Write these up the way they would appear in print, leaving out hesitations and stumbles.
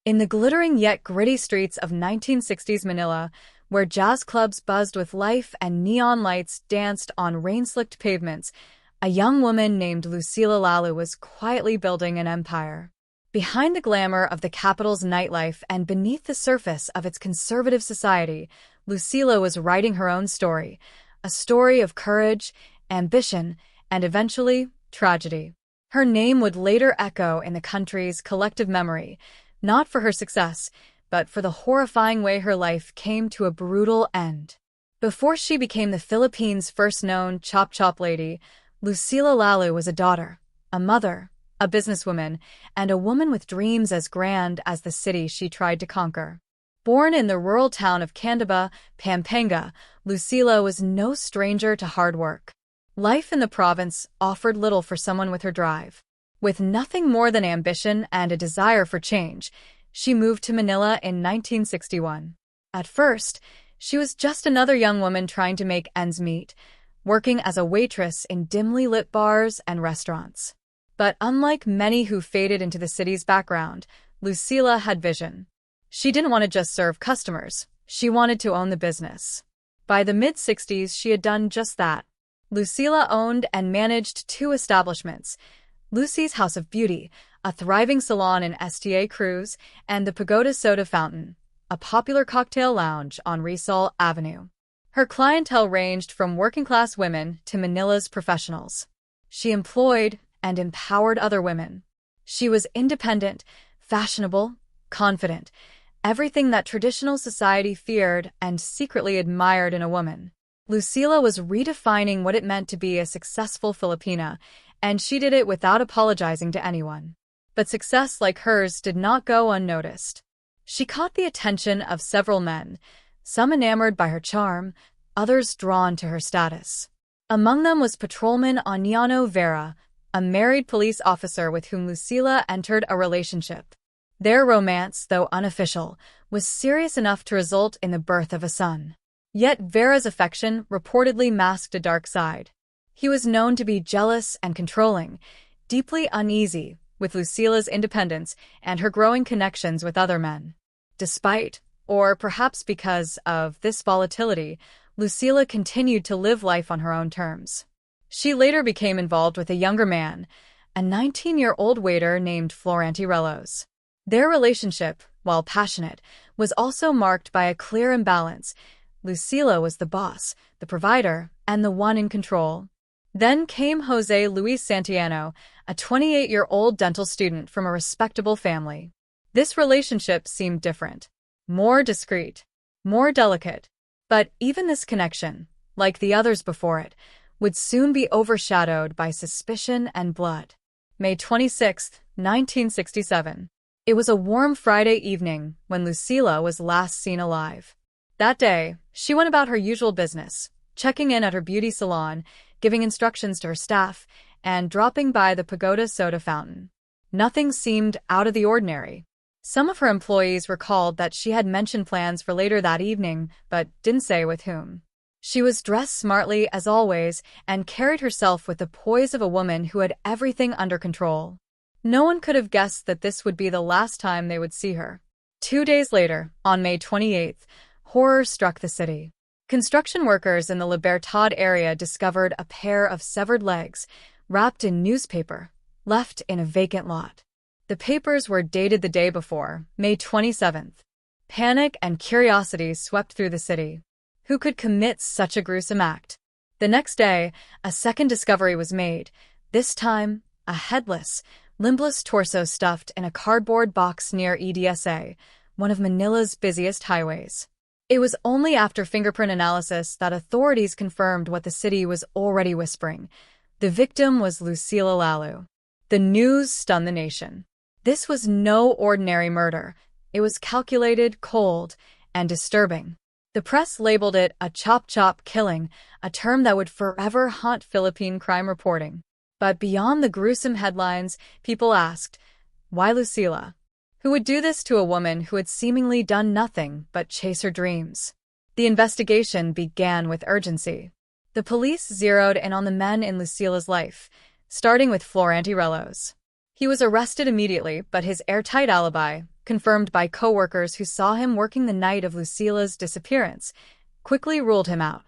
In the glittering yet gritty streets of 1960s Manila, where jazz clubs buzzed with life and neon lights danced on rain-slicked pavements, a young woman named Lucila Lalu was quietly building an empire. Behind the glamour of the capital's nightlife and beneath the surface of its conservative society, Lucila was writing her own story, a story of courage, ambition, and eventually, tragedy. Her name would later echo in the country's collective memory, not for her success, but for the horrifying way her life came to a brutal end. Before she became the Philippines' first known chop-chop lady, Lucila Lalu was a daughter, a mother, a businesswoman, and a woman with dreams as grand as the city she tried to conquer. Born in the rural town of Candaba, Pampanga, Lucila was no stranger to hard work. Life in the province offered little for someone with her drive. With nothing more than ambition and a desire for change, she moved to Manila in 1961. At first, she was just another young woman trying to make ends meet, working as a waitress in dimly lit bars and restaurants. But unlike many who faded into the city's background, Lucila had vision. She didn't want to just serve customers, she wanted to own the business. By the mid-60s, she had done just that. Lucila owned and managed 2 establishments, Lucy's House of Beauty, a thriving salon in STA Cruz, and the Pagoda Soda Fountain, a popular cocktail lounge on Rizal Avenue. Her clientele ranged from working-class women to Manila's professionals. She employed and empowered other women. She was independent, fashionable, confident, everything that traditional society feared and secretly admired in a woman. Lucila was redefining what it meant to be a successful Filipina, and she did it without apologizing to anyone. But success like hers did not go unnoticed. She caught the attention of several men, some enamored by her charm, others drawn to her status. Among them was Patrolman Aniano Vera, a married police officer with whom Lucila entered a relationship. Their romance, though unofficial, was serious enough to result in the birth of a son. Yet Vera's affection reportedly masked a dark side. He was known to be jealous and controlling, deeply uneasy with Lucila's independence and her growing connections with other men. Despite, or perhaps because of, this volatility, Lucila continued to live life on her own terms. She later became involved with a younger man, a 19-year-old waiter named Florantirelos. Their relationship, while passionate, was also marked by a clear imbalance. Lucila was the boss, the provider, and the one in control. Then came Jose Luis Santiano, a 28-year-old dental student from a respectable family. This relationship seemed different, more discreet, more delicate. But even this connection, like the others before it, would soon be overshadowed by suspicion and blood. May 26, 1967. It was a warm Friday evening when Lucila was last seen alive. That day, she went about her usual business, checking in at her beauty salon, giving instructions to her staff, and dropping by the Pagoda Soda Fountain. Nothing seemed out of the ordinary. Some of her employees recalled that she had mentioned plans for later that evening, but didn't say with whom. She was dressed smartly as always and carried herself with the poise of a woman who had everything under control. No one could have guessed that this would be the last time they would see her. 2 days later, on May 28th, horror struck the city. Construction workers in the Libertad area discovered a pair of severed legs, wrapped in newspaper, left in a vacant lot. The papers were dated the day before, May 27th. Panic and curiosity swept through the city. Who could commit such a gruesome act? The next day, a second discovery was made, this time a headless, limbless torso stuffed in a cardboard box near EDSA, one of Manila's busiest highways. It was only after fingerprint analysis that authorities confirmed what the city was already whispering. The victim was Lucila Lalu. The news stunned the nation. This was no ordinary murder. It was calculated, cold, and disturbing. The press labeled it a chop-chop killing, a term that would forever haunt Philippine crime reporting. But beyond the gruesome headlines, people asked, why Lucila? Who would do this to a woman who had seemingly done nothing but chase her dreams? The investigation began with urgency. The police zeroed in on the men in Lucila's life, starting with Florantirelos. He was arrested immediately, but his airtight alibi, confirmed by co-workers who saw him working the night of Lucila's disappearance, quickly ruled him out.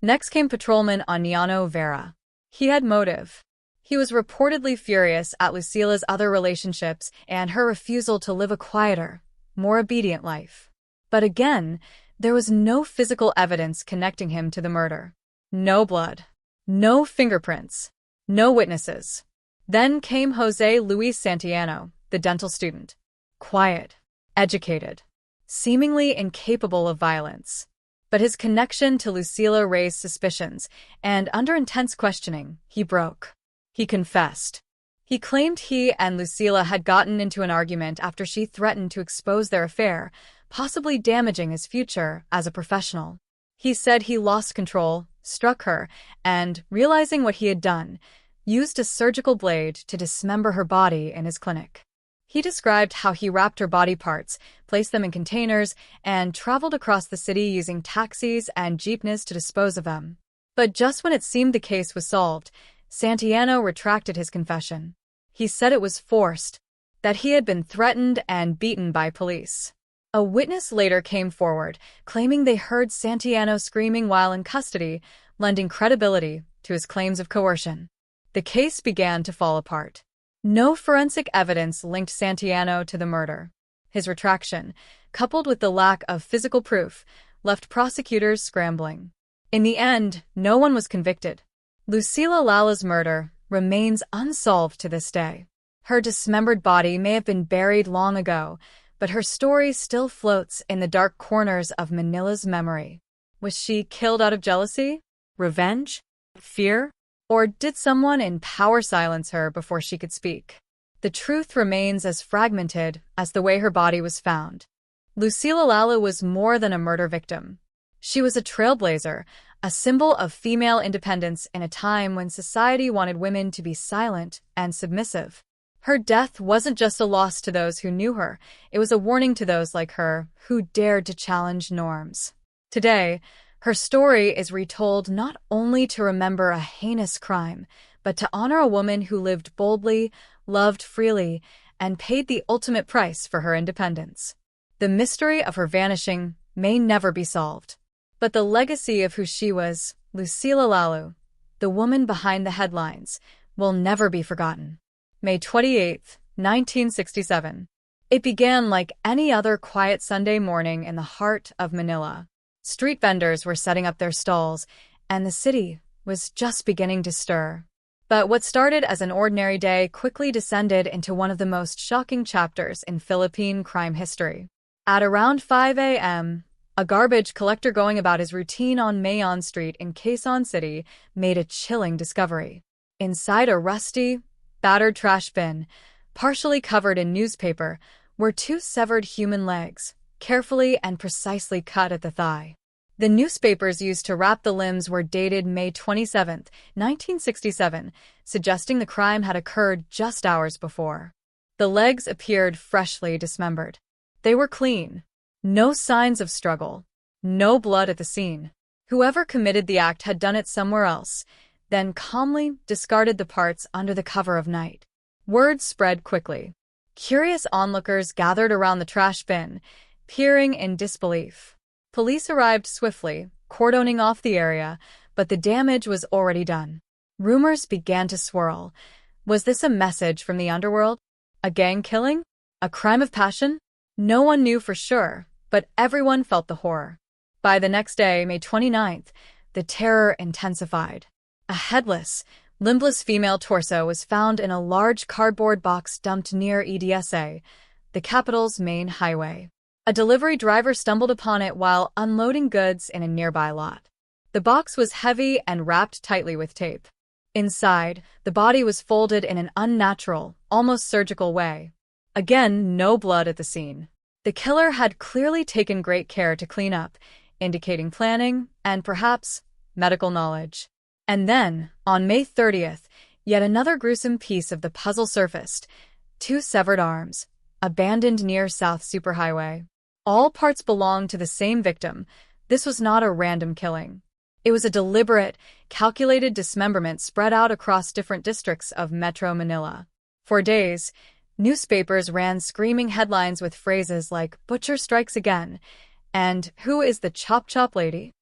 Next came patrolman Aniano Vera. He had motive. He was reportedly furious at Lucila's other relationships and her refusal to live a quieter, more obedient life. But again, there was no physical evidence connecting him to the murder. No blood. No fingerprints. No witnesses. Then came Jose Luis Santillano, the dental student. Quiet. Educated. Seemingly incapable of violence. But his connection to Lucila raised suspicions, and under intense questioning, he broke. He confessed. He claimed he and Lucila had gotten into an argument after she threatened to expose their affair, possibly damaging his future as a professional. He said he lost control, struck her, and, realizing what he had done, used a surgical blade to dismember her body in his clinic. He described how he wrapped her body parts, placed them in containers, and traveled across the city using taxis and jeepneys to dispose of them. But just when it seemed the case was solved, Santillano retracted his confession. He said it was forced, that he had been threatened and beaten by police. A witness later came forward, claiming they heard Santillano screaming while in custody, lending credibility to his claims of coercion. The case began to fall apart. No forensic evidence linked Santillano to the murder. His retraction, coupled with the lack of physical proof, left prosecutors scrambling. In the end, no one was convicted. Lucila Lalu's murder remains unsolved to this day. Her dismembered body may have been buried long ago, but her story still floats in the dark corners of Manila's memory. Was she killed out of jealousy? Revenge? Fear? Or did someone in power silence her before she could speak? The truth remains as fragmented as the way her body was found. Lucila Lalu was more than a murder victim. She was a trailblazer, a symbol of female independence in a time when society wanted women to be silent and submissive. Her death wasn't just a loss to those who knew her, it was a warning to those like her who dared to challenge norms. Today, her story is retold not only to remember a heinous crime, but to honor a woman who lived boldly, loved freely, and paid the ultimate price for her independence. The mystery of her vanishing may never be solved. But the legacy of who she was, Lucila Lalu, the woman behind the headlines, will never be forgotten. May 28, 1967. It began like any other quiet Sunday morning in the heart of Manila. Street vendors were setting up their stalls, and the city was just beginning to stir. But what started as an ordinary day quickly descended into one of the most shocking chapters in Philippine crime history. At around 5 a.m., a garbage collector going about his routine on Mayon Street in Quezon City made a chilling discovery. Inside a rusty, battered trash bin, partially covered in newspaper, were two severed human legs, carefully and precisely cut at the thigh. The newspapers used to wrap the limbs were dated May 27, 1967, suggesting the crime had occurred just hours before. The legs appeared freshly dismembered. They were clean. No signs of struggle. No blood at the scene. Whoever committed the act had done it somewhere else, then calmly discarded the parts under the cover of night. Word spread quickly. Curious onlookers gathered around the trash bin, peering in disbelief. Police arrived swiftly, cordoning off the area, but the damage was already done. Rumors began to swirl. Was this a message from the underworld? A gang killing? A crime of passion? No one knew for sure, but everyone felt the horror. By the next day, May 29th, the terror intensified. A headless, limbless female torso was found in a large cardboard box dumped near EDSA, the capital's main highway. A delivery driver stumbled upon it while unloading goods in a nearby lot. The box was heavy and wrapped tightly with tape. Inside, the body was folded in an unnatural, almost surgical way. Again, no blood at the scene. The killer had clearly taken great care to clean up, indicating planning and, perhaps, medical knowledge. And then, on May 30th, yet another gruesome piece of the puzzle surfaced. Two severed arms, abandoned near South Superhighway. All parts belonged to the same victim. This was not a random killing. It was a deliberate, calculated dismemberment spread out across different districts of Metro Manila. For days, Newspapers ran screaming headlines with phrases like, "Butcher strikes again," and "Who is the chop chop lady?"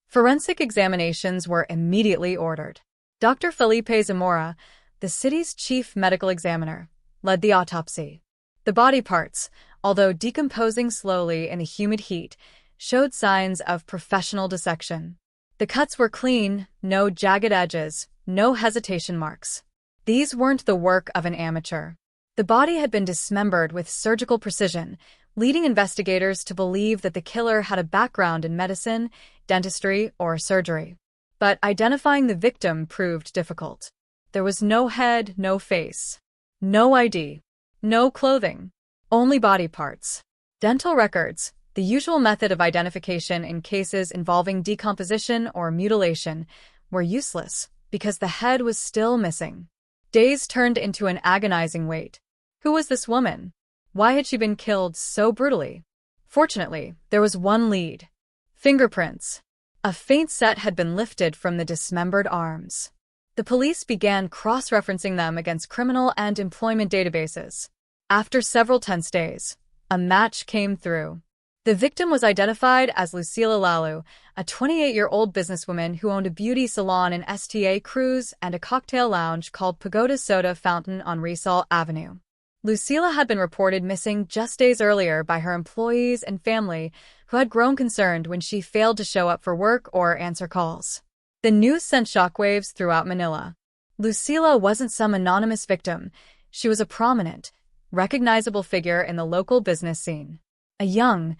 Forensic examinations were immediately ordered. Dr. Felipe Zamora, the city's chief medical examiner, led the autopsy. The body parts, although decomposing slowly in the humid heat, showed signs of professional dissection. The cuts were clean, no jagged edges, no hesitation marks. These weren't the work of an amateur. The body had been dismembered with surgical precision, leading investigators to believe that the killer had a background in medicine, dentistry, or surgery. But identifying the victim proved difficult. There was no head, no face, no ID, no clothing, only body parts. Dental records, the usual method of identification in cases involving decomposition or mutilation, were useless because the head was still missing. Days turned into an agonizing wait. Who was this woman? Why had she been killed so brutally? Fortunately, there was one lead. Fingerprints. A faint set had been lifted from the dismembered arms. The police began cross-referencing them against criminal and employment databases. After several tense days, a match came through. The victim was identified as Lucila Lalu, a 28-year-old businesswoman who owned a beauty salon in Sta Cruz and a cocktail lounge called Pagoda Soda Fountain on Rizal Avenue. Lucila had been reported missing just days earlier by her employees and family, who had grown concerned when she failed to show up for work or answer calls. The news sent shockwaves throughout Manila. Lucila wasn't some anonymous victim. She was a prominent, recognizable figure in the local business scene. A young,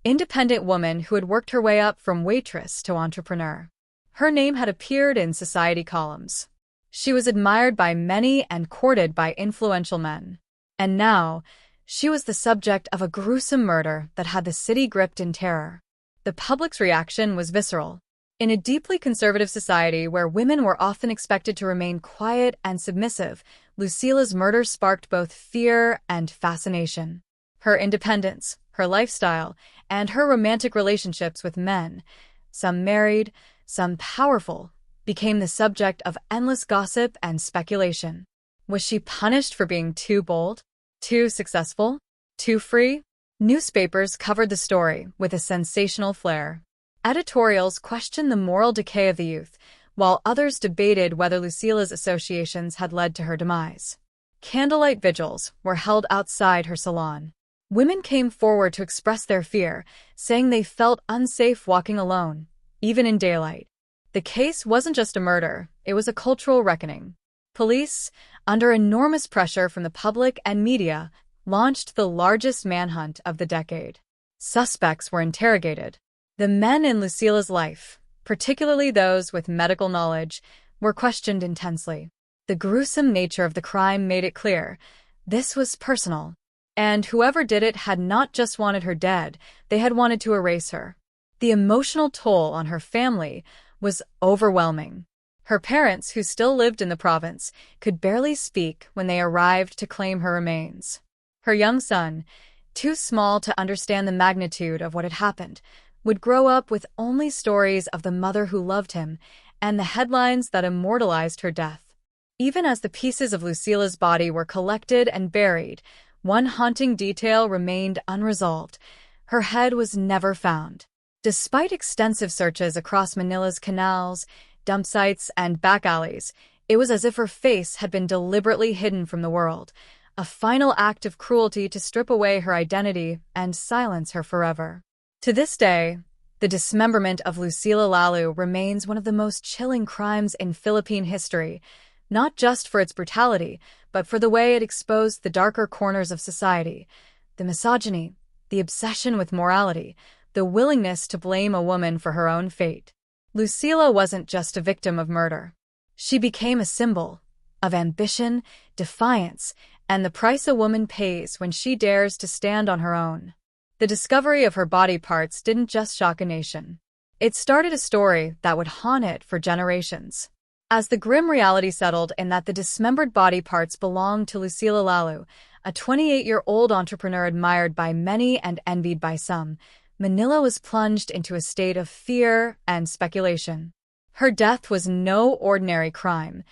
independent woman who had worked her way up from waitress to entrepreneur. Her name had appeared in society columns. She was admired by many and courted by influential men. And now, she was the subject of a gruesome murder that had the city gripped in terror. The public's reaction was visceral. In a deeply conservative society where women were often expected to remain quiet and submissive, Lucila's murder sparked both fear and fascination. Her independence, her lifestyle, and her romantic relationships with men, some married, some powerful, became the subject of endless gossip and speculation. Was she punished for being too bold, too successful, too free? Newspapers covered the story with a sensational flair. Editorials questioned the moral decay of the youth, while others debated whether Lucila's associations had led to her demise. Candlelight vigils were held outside her salon. Women came forward to express their fear, saying they felt unsafe walking alone, even in daylight. The case wasn't just a murder, it was a cultural reckoning. Police, under enormous pressure from the public and media, launched the largest manhunt of the decade. Suspects were interrogated. The men in Lucila's life, particularly those with medical knowledge, were questioned intensely. The gruesome nature of the crime made it clear this was personal, and whoever did it had not just wanted her dead, they had wanted to erase her. The emotional toll on her family was overwhelming. Her parents, who still lived in the province, could barely speak when they arrived to claim her remains. Her young son, too small to understand the magnitude of what had happened, would grow up with only stories of the mother who loved him and the headlines that immortalized her death. Even as the pieces of Lucila's body were collected and buried, one haunting detail remained unresolved. Her head was never found. Despite extensive searches across Manila's canals, dump sites, and back alleys, it was as if her face had been deliberately hidden from the world, a final act of cruelty to strip away her identity and silence her forever. To this day, the dismemberment of Lucila Lalu remains one of the most chilling crimes in Philippine history, not just for its brutality, but for the way it exposed the darker corners of society, the misogyny, the obsession with morality, the willingness to blame a woman for her own fate. Lucila wasn't just a victim of murder. She became a symbol of ambition, defiance, and the price a woman pays when she dares to stand on her own. The discovery of her body parts didn't just shock a nation. It started a story that would haunt it for generations. As the grim reality settled in that the dismembered body parts belonged to Lucila Lalu, a 28-year-old entrepreneur admired by many and envied by some, Manila was plunged into a state of fear and speculation. Her death was no ordinary crime.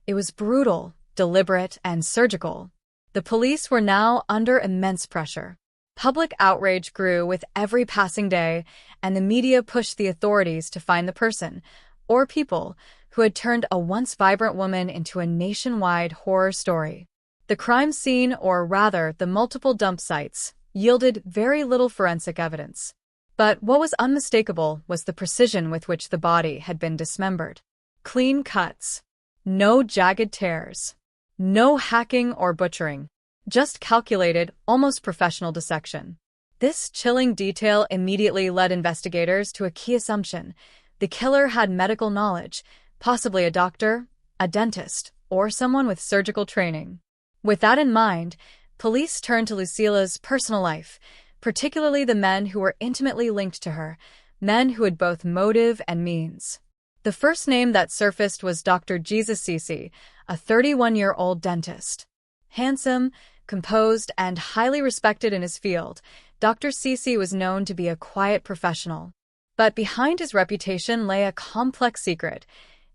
It was brutal, deliberate, and surgical. The police were now under immense pressure. Public outrage grew with every passing day, and the media pushed the authorities to find the person, or people, who had turned a once vibrant woman into a nationwide horror story. The crime scene, or rather the multiple dump sites, yielded very little forensic evidence. But what was unmistakable was the precision with which the body had been dismembered. Clean cuts. No jagged tears. No hacking or butchering. Just calculated, almost professional dissection. This chilling detail immediately led investigators to a key assumption. The killer had medical knowledge, possibly a doctor, a dentist, or someone with surgical training. With that in mind, police turned to Lucila's personal life, particularly the men who were intimately linked to her, men who had both motive and means. The first name that surfaced was Dr. Jesus Cece, a 31-year-old dentist. Handsome, composed, and highly respected in his field, Dr. Cece was known to be a quiet professional. But behind his reputation lay a complex secret.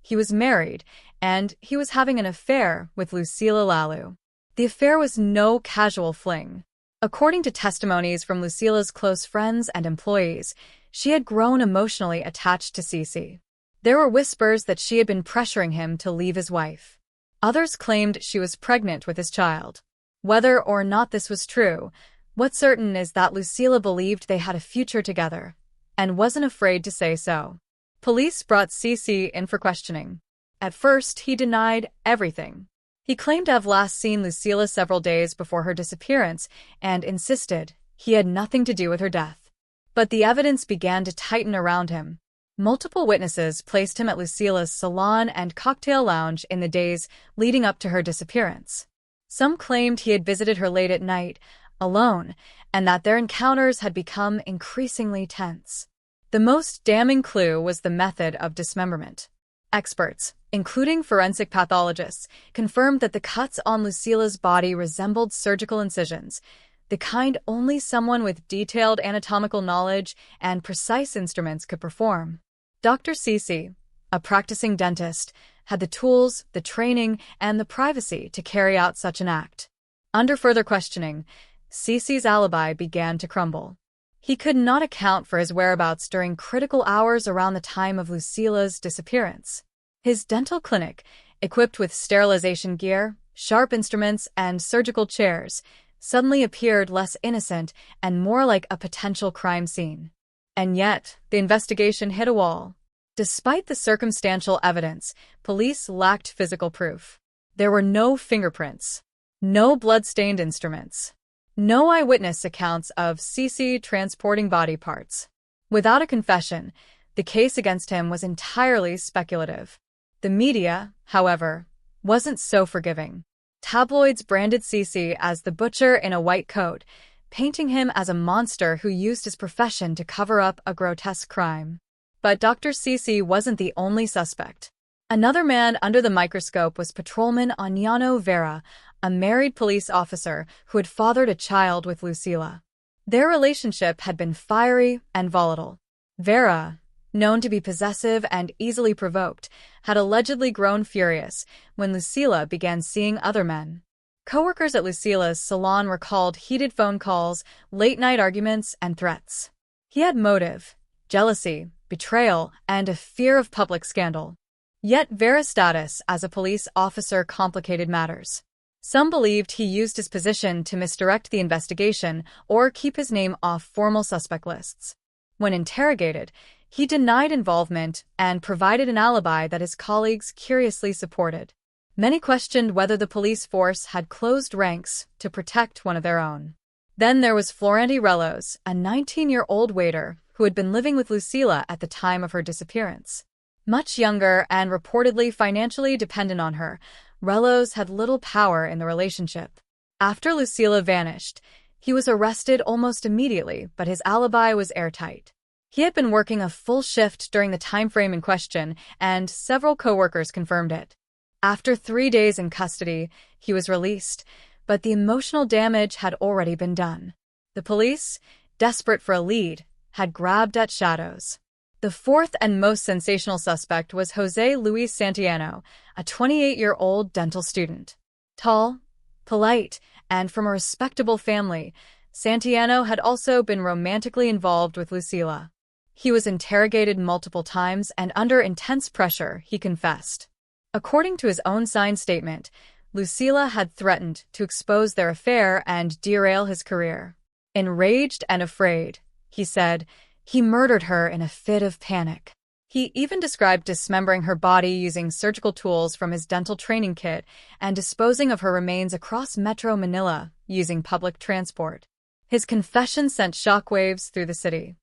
He was married, and he was having an affair with Lucila Lalu. The affair was no casual fling. According to testimonies from Lucila's close friends and employees, she had grown emotionally attached to Cece. There were whispers that she had been pressuring him to leave his wife. Others claimed she was pregnant with his child. Whether or not this was true, what's certain is that Lucila believed they had a future together, and wasn't afraid to say so. Police brought Cece in for questioning. At first, he denied everything. He claimed to have last seen Lucila several days before her disappearance and insisted he had nothing to do with her death. But the evidence began to tighten around him. Multiple witnesses placed him at Lucila's salon and cocktail lounge in the days leading up to her disappearance. Some claimed he had visited her late at night, alone, and that their encounters had become increasingly tense. The most damning clue was the method of dismemberment. Experts, including forensic pathologists, confirmed that the cuts on Lucila's body resembled surgical incisions, the kind only someone with detailed anatomical knowledge and precise instruments could perform. Dr. Cece, a practicing dentist, had the tools, the training, and the privacy to carry out such an act. Under further questioning, Cece's alibi began to crumble. He could not account for his whereabouts during critical hours around the time of Lucila's disappearance. His dental clinic, equipped with sterilization gear, sharp instruments, and surgical chairs, suddenly appeared less innocent and more like a potential crime scene. And yet, the investigation hit a wall. Despite the circumstantial evidence, police lacked physical proof. There were no fingerprints, no blood-stained instruments, no eyewitness accounts of Cece transporting body parts. Without a confession, the case against him was entirely speculative. The media, however, wasn't so forgiving. Tabloids branded Cece as the butcher in a white coat, painting him as a monster who used his profession to cover up a grotesque crime. But Dr. Cece wasn't the only suspect. Another man under the microscope was Patrolman Añano Vera, a married police officer who had fathered a child with Lucila. Their relationship had been fiery and volatile. Vera, known to be possessive and easily provoked, had allegedly grown furious when Lucila began seeing other men. Coworkers at Lucila's salon recalled heated phone calls, late-night arguments, and threats. He had motive, jealousy, betrayal, and a fear of public scandal. Yet Vera's status as a police officer complicated matters. Some believed he used his position to misdirect the investigation or keep his name off formal suspect lists. When interrogated, he denied involvement and provided an alibi that his colleagues curiously supported. Many questioned whether the police force had closed ranks to protect one of their own. Then there was Florenti Rellos, a 19-year-old waiter who had been living with Lucila at the time of her disappearance. Much younger and reportedly financially dependent on her, Rellos had little power in the relationship. After Lucila vanished, he was arrested almost immediately, but his alibi was airtight. He had been working a full shift during the time frame in question, and several coworkers confirmed it. After 3 days in custody, he was released, but the emotional damage had already been done. The police, desperate for a lead, had grabbed at shadows. The fourth and most sensational suspect was José Luis Santillano, a 28-year-old dental student. Tall, polite, and from a respectable family, Santillano had also been romantically involved with Lucila. He was interrogated multiple times, and under intense pressure, he confessed. According to his own signed statement, Lucila had threatened to expose their affair and derail his career. Enraged and afraid, he said, he murdered her in a fit of panic. He even described dismembering her body using surgical tools from his dental training kit and disposing of her remains across Metro Manila using public transport. His confession sent shockwaves through the city.